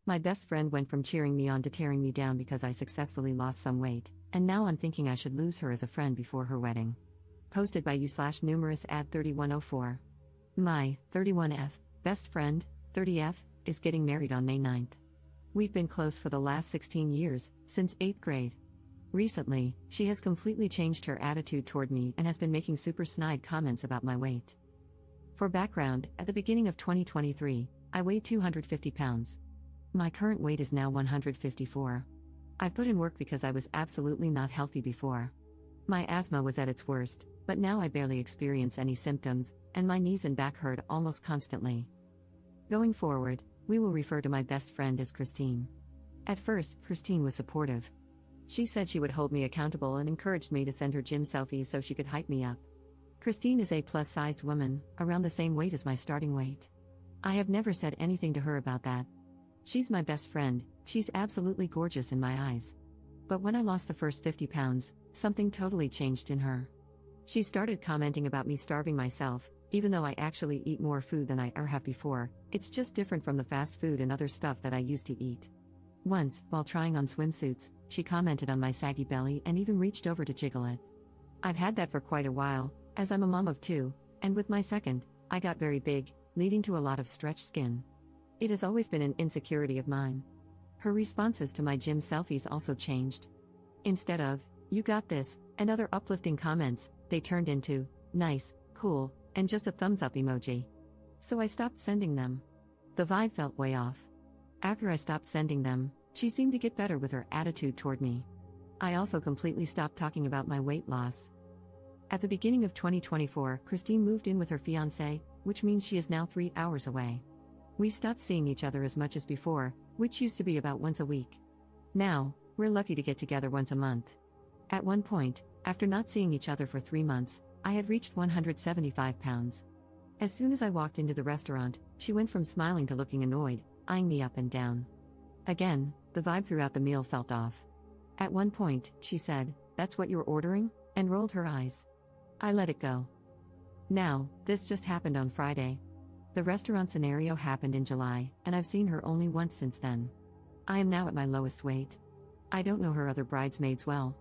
My best friend went from cheering me on to tearing me down because I successfully lost some weight, and now I'm thinking I should lose her as a friend before her wedding. Posted by you/numerous at 3104. My 31F best friend, 30F, is getting married on May 9th. We've been close for the last 16 years, since 8th grade. Recently, she has completely changed her attitude toward me and has been making super snide comments about my weight. For background, at the beginning of 2023, I weighed 250 pounds. My current weight is now 154. I've put in work because I was absolutely not healthy before. My asthma was at its worst, but now I barely experience any symptoms, and my knees and back hurt almost constantly. Going forward, we will refer to my best friend as Christine. At first, Christine was supportive. She said she would hold me accountable and encouraged me to send her gym selfies so she could hype me up. Christine is a plus-sized woman, around the same weight as my starting weight. I have never said anything to her about that. She's my best friend, she's absolutely gorgeous in my eyes. But when I lost the first 50 pounds, something totally changed in her. She started commenting about me starving myself, even though I actually eat more food than I ever have before. It's just different from the fast food and other stuff that I used to eat. Once, while trying on swimsuits, she commented on my saggy belly and even reached over to jiggle it. I've had that for quite a while, as I'm a mom of two, and with my second, I got very big, leading to a lot of stretched skin. It has always been an insecurity of mine. Her responses to my gym selfies also changed. Instead of, "You got this," and other uplifting comments, they turned into, "Nice, cool," and just a thumbs up emoji. So I stopped sending them. The vibe felt way off. After I stopped sending them, she seemed to get better with her attitude toward me. I also completely stopped talking about my weight loss. At the beginning of 2024, Christine moved in with her fiancé, which means she is now 3 hours away. We stopped seeing each other as much as before, which used to be about once a week. Now, we're lucky to get together once a month. At one point, after not seeing each other for 3 months, I had reached 175 pounds. As soon as I walked into the restaurant, she went from smiling to looking annoyed, eyeing me up and down. Again, the vibe throughout the meal felt off. At one point, she said, "That's what you're ordering?" and rolled her eyes. I let it go. Now, this just happened on Friday. The restaurant scenario happened in July, and I've seen her only once since then. I am now at my lowest weight. I don't know her other bridesmaids well.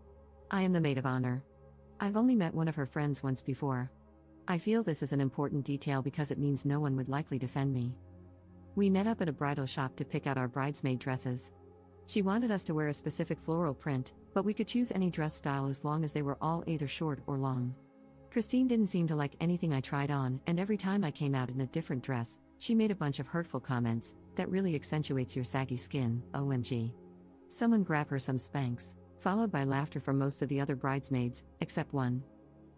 I am the maid of honor. I've only met one of her friends once before. I feel this is an important detail because it means no one would likely defend me. We met up at a bridal shop to pick out our bridesmaid dresses. She wanted us to wear a specific floral print, but we could choose any dress style as long as they were all either short or long. Christine didn't seem to like anything I tried on, and every time I came out in a different dress, she made a bunch of hurtful comments, "That really accentuates your saggy skin, OMG. Someone grab her some Spanx," followed by laughter from most of the other bridesmaids, except one.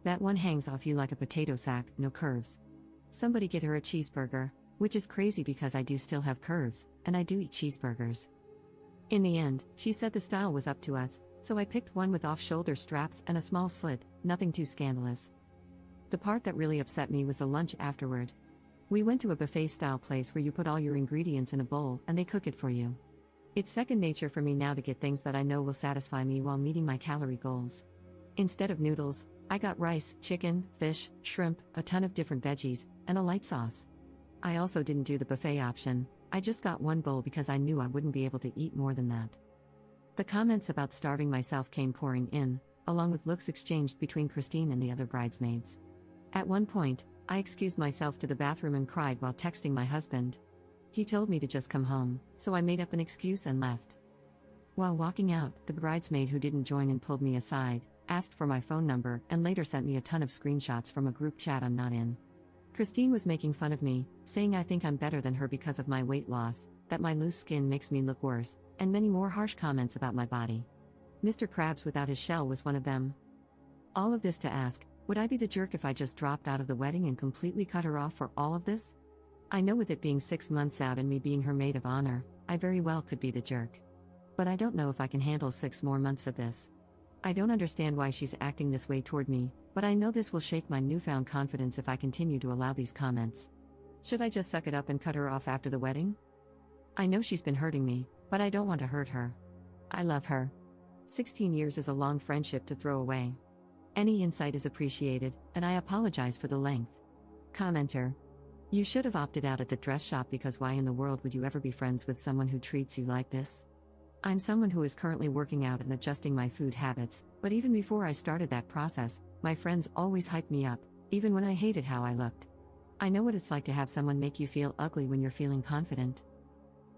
"That one hangs off you like a potato sack, no curves. Somebody get her a cheeseburger," which is crazy because I do still have curves, and I do eat cheeseburgers. In the end, she said the style was up to us, so I picked one with off-shoulder straps and a small slit, nothing too scandalous. The part that really upset me was the lunch afterward. We went to a buffet-style place where you put all your ingredients in a bowl and they cook it for you. It's second nature for me now to get things that I know will satisfy me while meeting my calorie goals. Instead of noodles, I got rice, chicken, fish, shrimp, a ton of different veggies, and a light sauce. I also didn't do the buffet option. I just got one bowl because I knew I wouldn't be able to eat more than that. The comments about starving myself came pouring in, along with looks exchanged between Christine and the other bridesmaids. At one point, I excused myself to the bathroom and cried while texting my husband. He told me to just come home, so I made up an excuse and left. While walking out, the bridesmaid who didn't join in pulled me aside, asked for my phone number, and later sent me a ton of screenshots from a group chat I'm not in. Christine was making fun of me, saying I think I'm better than her because of my weight loss, that my loose skin makes me look worse, and many more harsh comments about my body. Mr. Krabs without his shell was one of them. All of this to ask, would I be the jerk if I just dropped out of the wedding and completely cut her off for all of this? I know with it being 6 months out and me being her maid of honor, I very well could be the jerk. But I don't know if I can handle 6 more months of this. I don't understand why she's acting this way toward me, but I know this will shake my newfound confidence if I continue to allow these comments. Should I just suck it up and cut her off after the wedding? I know she's been hurting me, but I don't want to hurt her. I love her. 16 years is a long friendship to throw away. Any insight is appreciated, and I apologize for the length. Commenter. You should have opted out at the dress shop because why in the world would you ever be friends with someone who treats you like this? I'm someone who is currently working out and adjusting my food habits, but even before I started that process, my friends always hyped me up, even when I hated how I looked. I know what it's like to have someone make you feel ugly when you're feeling confident.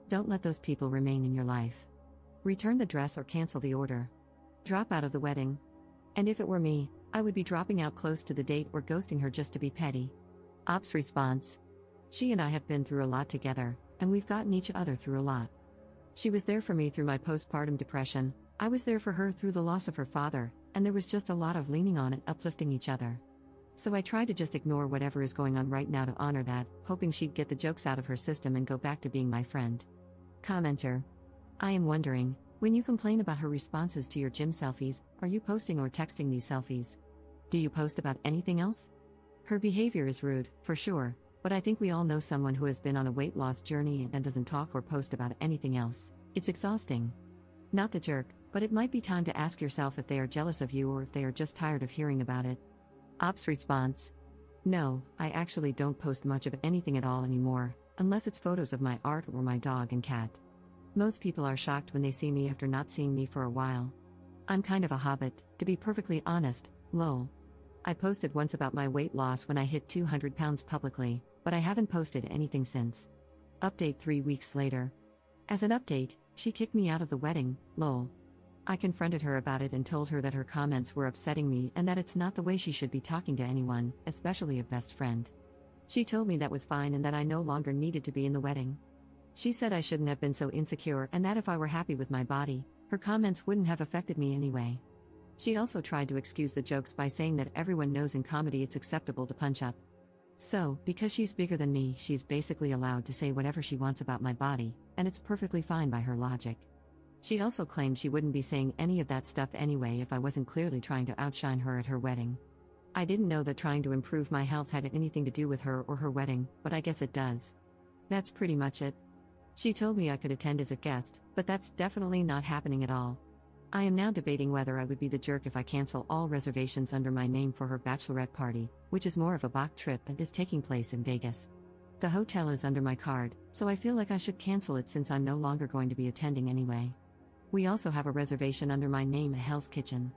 Don't let those people remain in your life. Return the dress or cancel the order. Drop out of the wedding. And if it were me, I would be dropping out close to the date or ghosting her just to be petty. Ops response. She and I have been through a lot together, and we've gotten each other through a lot. She was there for me through my postpartum depression, I was there for her through the loss of her father, and there was just a lot of leaning on and uplifting each other. So I tried to just ignore whatever is going on right now to honor that, hoping she'd get the jokes out of her system and go back to being my friend. Commenter. I am wondering, when you complain about her responses to your gym selfies, are you posting or texting these selfies? Do you post about anything else? Her behavior is rude, for sure, but I think we all know someone who has been on a weight loss journey and doesn't talk or post about anything else. It's exhausting. Not the jerk, but it might be time to ask yourself if they are jealous of you or if they are just tired of hearing about it. Ops response. No, I actually don't post much of anything at all anymore, unless it's photos of my art or my dog and cat. Most people are shocked when they see me after not seeing me for a while. I'm kind of a hobbit, to be perfectly honest, lol. I posted once about my weight loss when I hit 200 pounds publicly, but I haven't posted anything since. Update 3 weeks later. As an update, she kicked me out of the wedding, lol. I confronted her about it and told her that her comments were upsetting me and that it's not the way she should be talking to anyone, especially a best friend. She told me that was fine and that I no longer needed to be in the wedding. She said I shouldn't have been so insecure and that if I were happy with my body, her comments wouldn't have affected me anyway. She also tried to excuse the jokes by saying that everyone knows in comedy it's acceptable to punch up. So, because she's bigger than me, she's basically allowed to say whatever she wants about my body, and it's perfectly fine by her logic. She also claimed she wouldn't be saying any of that stuff anyway if I wasn't clearly trying to outshine her at her wedding. I didn't know that trying to improve my health had anything to do with her or her wedding, but I guess it does. That's pretty much it. She told me I could attend as a guest, but that's definitely not happening at all. I am now debating whether I would be the jerk if I cancel all reservations under my name for her bachelorette party, which is more of a Bach trip and is taking place in Vegas. The hotel is under my card, so I feel like I should cancel it since I'm no longer going to be attending anyway. We also have a reservation under my name at Hell's Kitchen.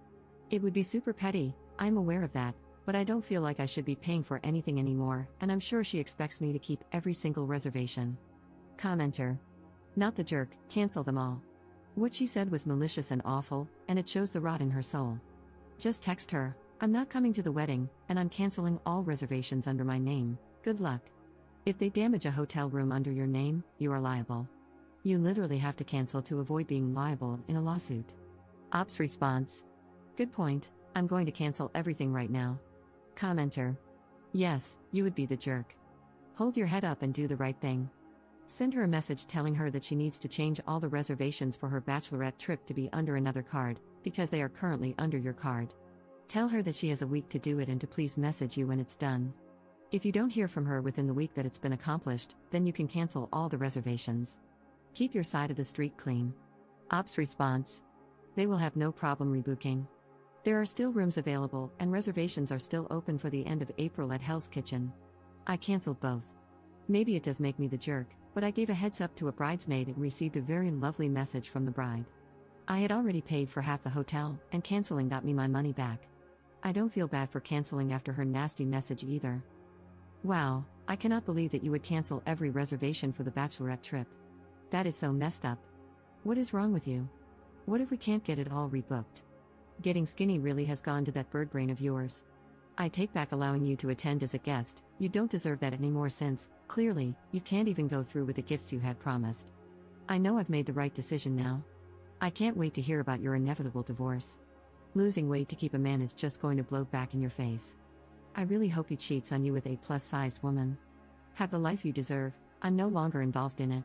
It would be super petty, I'm aware of that, but I don't feel like I should be paying for anything anymore, and I'm sure she expects me to keep every single reservation. Commenter. Not the jerk, cancel them all. What she said was malicious and awful, and it shows the rot in her soul. Just text her, I'm not coming to the wedding, and I'm canceling all reservations under my name, good luck. If they damage a hotel room under your name, you are liable. You literally have to cancel to avoid being liable in a lawsuit. Ops response. Good point, I'm going to cancel everything right now. Commenter. Yes, you would be the jerk. Hold your head up and do the right thing. Send her a message telling her that she needs to change all the reservations for her bachelorette trip to be under another card, because they are currently under your card. Tell her that she has a week to do it and to please message you when it's done. If you don't hear from her within the week that it's been accomplished, then you can cancel all the reservations. Keep your side of the street clean. Ops response. They will have no problem rebooking. There are still rooms available and reservations are still open for the end of April at Hell's Kitchen. I canceled both. Maybe it does make me the jerk, but I gave a heads up to a bridesmaid and received a very lovely message from the bride. I had already paid for half the hotel, and canceling got me my money back. I don't feel bad for canceling after her nasty message either. Wow, I cannot believe that you would cancel every reservation for the bachelorette trip. That is so messed up. What is wrong with you? What if we can't get it all rebooked? Getting skinny really has gone to that bird brain of yours. I take back allowing you to attend as a guest, you don't deserve that anymore since, clearly, you can't even go through with the gifts you had promised. I know I've made the right decision now. I can't wait to hear about your inevitable divorce. Losing weight to keep a man is just going to blow back in your face. I really hope he cheats on you with a plus-sized woman. Have the life you deserve, I'm no longer involved in it.